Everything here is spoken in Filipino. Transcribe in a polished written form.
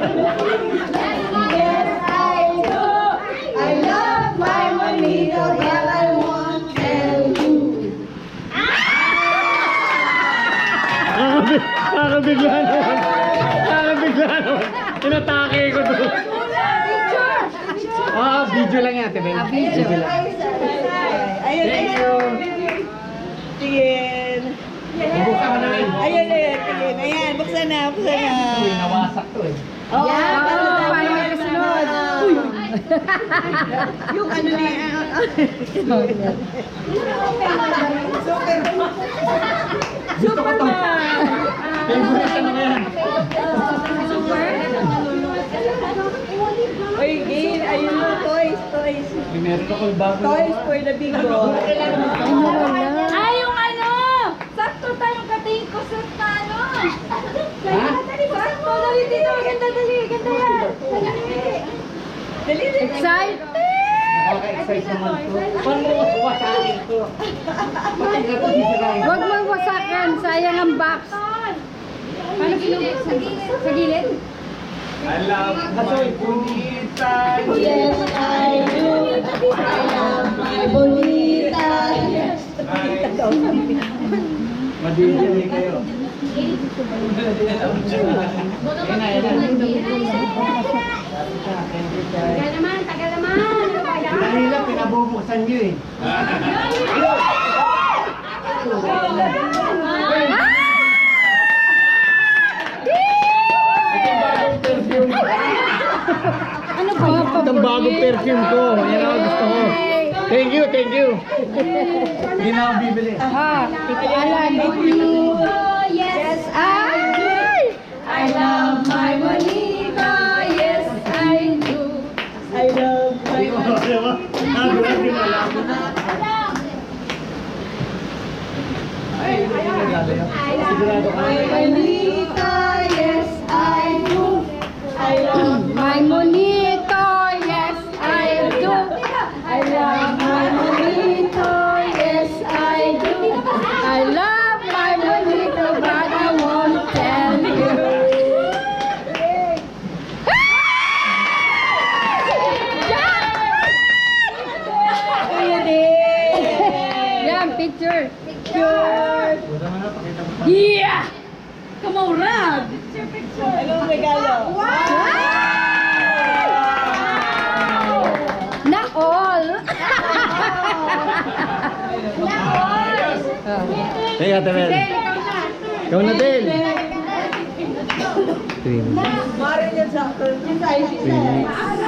I do. I love my Monito, but I won't tell you. Nakakabigla naman. Nakakabigla naman. Inatake ko doon. Video lang yan, Tibel. Video lang. Ayun, Thank you. Tingin. Buksan ka na rin. Ayun, tingin. Ayan, buksan na, buksan na. Uy, nawasak to eh. Oo, paano may kasunod? Yung ano na Gusto ko to. Favorite ka na yan. Oy, Gail, ayun mo, toys. May meron ako bago. Toys for the bingo. Ay, yung ano! Sakto tayong katingin ko sa ano! Sakto, dali dito! Ganda, dali! Ganda yan! Dali. Excited! Nakaka-excite naman to. Paano mo wasakin to? Pati nga to, sisirain. Huwag mo wasakan, sayang ang box. Paano pinag sa gilid? Alam mo'y bonita. Yes, I do. I love my bonita. Yes. Madidili kayo. Tagal naman, tagal naman! Kanina pinabubuksan nyo eh. Ano ba? Itong bagong perfume ko. Yan ang gusto ko. Thank you. Hindi na ako bibili. Tito Alan, thank you. Yes, I love my bonita. Yes, I do. I love my Sigurado ka. bonita. Yes, I do. I love My monito, yes, I do. I love my Monito, yes, I do. I love my monito, but I won't tell you. Kuya din. Yan, picture. Wala na, pakita mo pa. Yeah! Come on, Rab! Anong regalo? Na all! Hey, Ate Mel. Ikaw na, Del. 3 minutes. Marin yan sa akin. Yung size. 3 minutes.